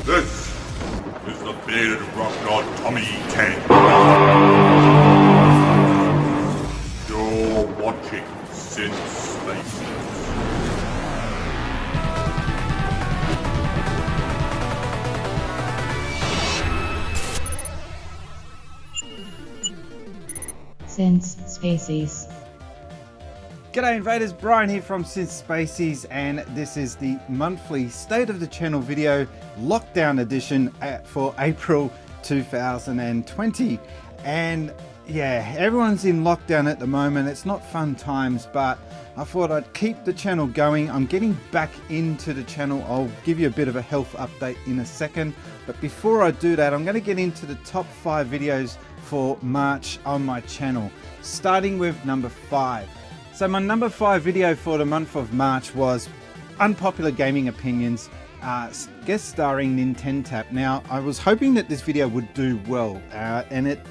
This is the bearded rock god Tommy 10. You're watching Sin Spaces. Since Spacies. G'day invaders, Brian here from Spacies, and this is the monthly State of the Channel video lockdown edition for April 2020. And yeah, everyone's in lockdown at the moment. It's not fun times, but I thought I'd keep the channel going. I'm getting back into the channel. I'll give you a bit of a health update in a second, but before I do that, I'm going to get into the top 5 videos for March on my channel, starting with number 5. So my number 5 video for the month of March was Unpopular Gaming Opinions, guest starring Nintendo. Now, I was hoping that this video would do well, and it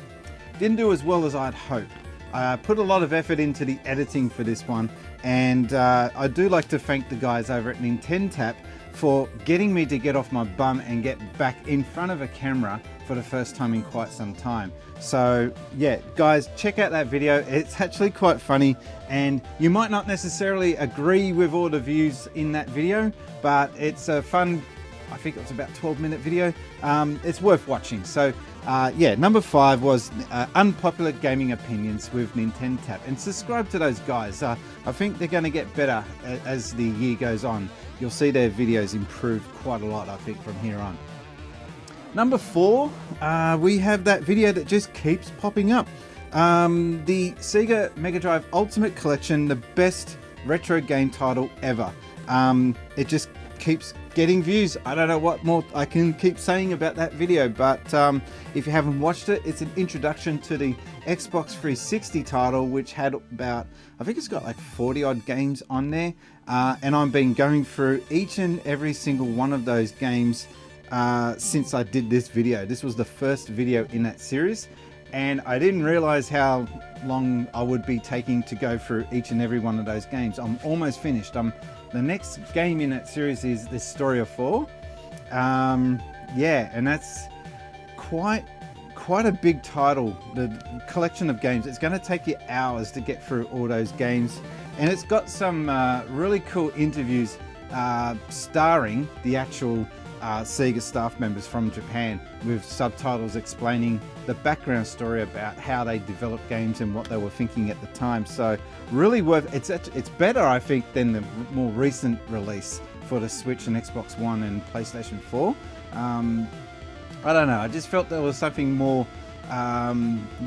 didn't do as well as I'd hoped. I put a lot of effort into the editing for this one, and I do like to thank the guys over at Nintendo for getting me to get off my bum and get back in front of a camera for the first time in quite some time. So yeah, guys, check out that video. It's actually quite funny, and you might not necessarily agree with all the views in that video, but it's a fun, I think it was about 12-minute video. It's worth watching. So yeah, number 5 was Unpopular Gaming Opinions with Nintendo, and subscribe to those guys. I think they're going to get better as the year goes on. You'll see their videos improve quite a lot, I think, from here on. Number 4, we have that video that just keeps popping up. The Sega Mega Drive Ultimate Collection, the best retro game title ever. It just keeps getting views. I don't know what more I can keep saying about that video, but if you haven't watched it, it's an introduction to the Xbox 360 title, which had about, I think it's got like 40 odd games on there, and I've been going through each and every single one of those games since I did this video. This was the first video in that series, and I didn't realize how long I would be taking to go through each and every one of those games. I'm almost finished. The next game in that series is The Story of 4. Yeah, and that's quite a big title. The collection of games, it's going to take you hours to get through all those games, and it's got some really cool interviews starring the actual Sega staff members from Japan, with subtitles explaining the background story about how they developed games and what they were thinking at the time. So really worth it's better, I think, than the more recent release for the Switch and Xbox One and PlayStation 4. I don't know, I just felt there was something more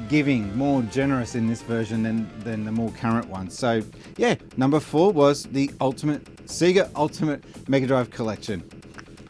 giving, more generous in this version than the more current one. So yeah, number 4 was the Sega Ultimate Mega Drive Collection.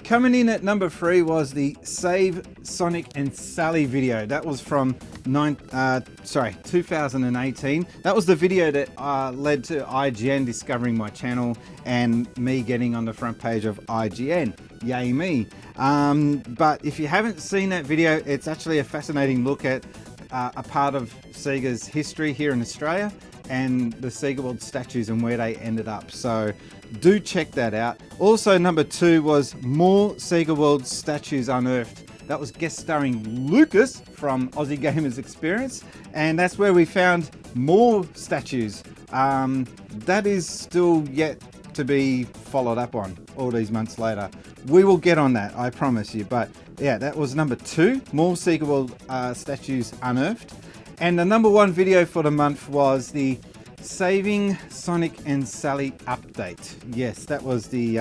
Coming in at number 3 was the Save Sonic and Sally video. That was from 2018. That was the video that led to IGN discovering my channel and me getting on the front page of IGN. Yay me. But if you haven't seen that video, it's actually a fascinating look at a part of Sega's history here in Australia and the Sega World statues and where they ended up. So do check that out. Also, number 2 was more Sega World statues unearthed. That was guest starring Lucas from Aussie Gamers Experience, and that's where we found more statues. That is still yet to be followed up on all these months later. We will get on that, I promise you. But yeah, that was number 2, more Sega World statues unearthed. And the number 1 video for the month was the Saving Sonic and Sally update. Yes, that was the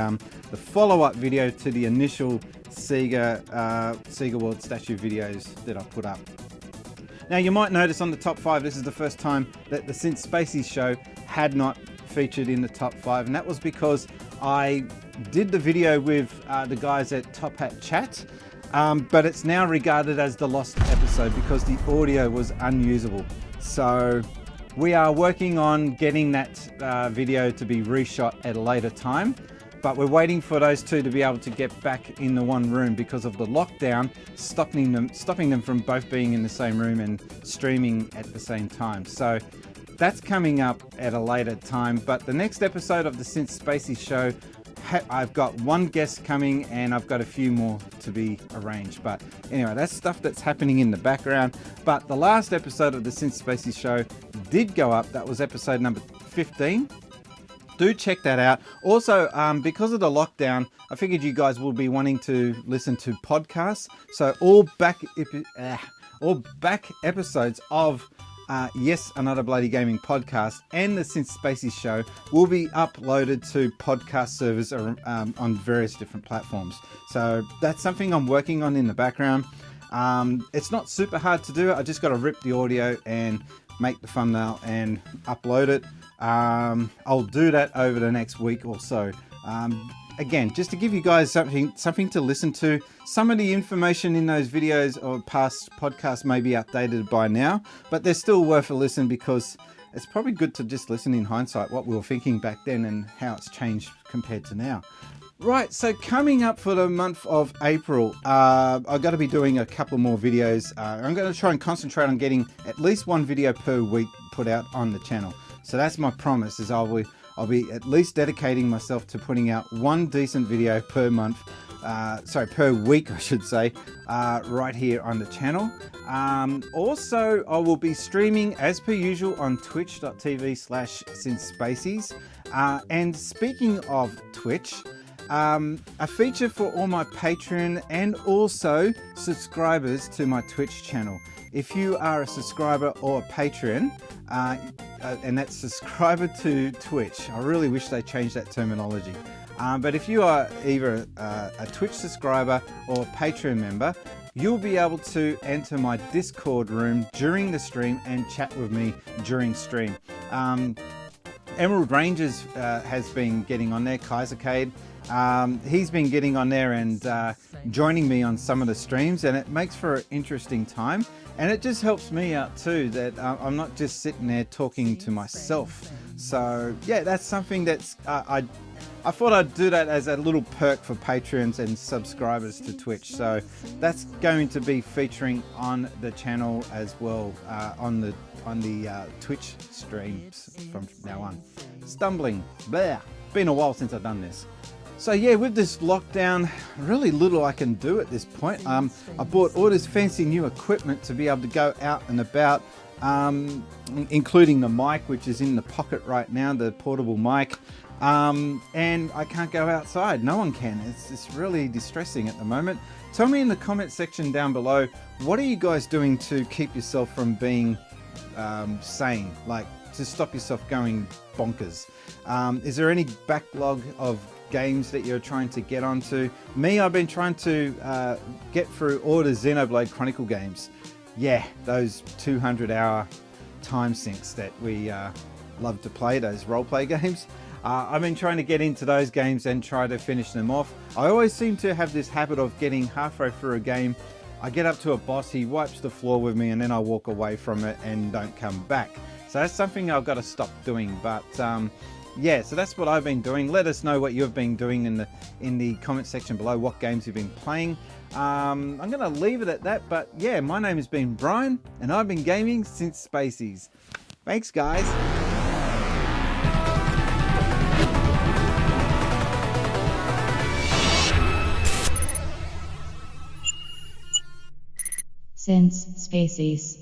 follow-up video to the initial Sega World statue videos that I put up. Now, you might notice on the top 5, this is the first time that the Since Spacies show had not featured in the top 5, and that was because I did the video with the guys at Top Hat Chat, but it's now regarded as the lost episode because the audio was unusable. So we are working on getting that video to be reshot at a later time, but we're waiting for those two to be able to get back in the one room because of the lockdown, stopping them from both being in the same room and streaming at the same time. So that's coming up at a later time, but the next episode of the Since Spacies show I've got one guest coming and I've got a few more to be arranged. But anyway, that's stuff that's happening in the background. But the last episode of the Since Spacies show did go up. That was episode number 15. Do check that out. Also, because of the lockdown, I figured you guys will be wanting to listen to podcasts. So all back episodes of Yes, Another Bloody Gaming podcast and the Since Spacies show will be uploaded to podcast servers on various different platforms. So that's something I'm working on in the background. It's not super hard to do. I just got to rip the audio and make the thumbnail and upload it. I'll do that over the next week or so. Again, just to give you guys something to listen to. Some of the information in those videos or past podcasts may be outdated by now, but they're still worth a listen because it's probably good to just listen in hindsight what we were thinking back then and how it's changed compared to now. Right, so coming up for the month of April, I've got to be doing a couple more videos. I'm going to try and concentrate on getting at least one video per week put out on the channel. So that's my promise, is I'll be at least dedicating myself to putting out one decent video per month, per week I should say, right here on the channel. Also, I will be streaming as per usual on twitch.tv/SinceSpacies. And speaking of Twitch, a feature for all my Patreon and also subscribers to my Twitch channel. If you are a subscriber or a patron, and that's subscriber to Twitch, I really wish they changed that terminology. But if you are either a Twitch subscriber or a Patreon member, you'll be able to enter my Discord room during the stream and chat with me during stream. Emerald Rangers has been getting on there, Kaisercade. He's been getting on there and joining me on some of the streams, and it makes for an interesting time. And it just helps me out too, that I'm not just sitting there talking to myself. So yeah, that's something that's I thought I'd do that as a little perk for patrons and subscribers to Twitch. So that's going to be featuring on the channel as well, on the Twitch streams from now on. Stumbling, bleh. Been a while since I've done this. So yeah, with this lockdown, really little I can do at this point. I bought all this fancy new equipment to be able to go out and about, including the mic, which is in the pocket right now, the portable mic. And I can't go outside. No one can. It's really distressing at the moment. Tell me in the comment section down below, what are you guys doing to keep yourself from being sane, like to stop yourself going bonkers? Is there any backlog of games that you're trying to get onto? Me, I've been trying to get through all the Xenoblade Chronicle games. Yeah, those 200-hour time sinks that we love to play, those role-play games. I've been trying to get into those games and try to finish them off. I always seem to have this habit of getting halfway through a game, I get up to a boss, he wipes the floor with me, and then I walk away from it and don't come back. So that's something I've got to stop doing. But yeah, so that's what I've been doing. Let us know what you've been doing in the comment section below, what games you've been playing. I'm going to leave it at that, but yeah, my name has been Brian, and I've been gaming since Spacies. Thanks, guys. Since Spacies.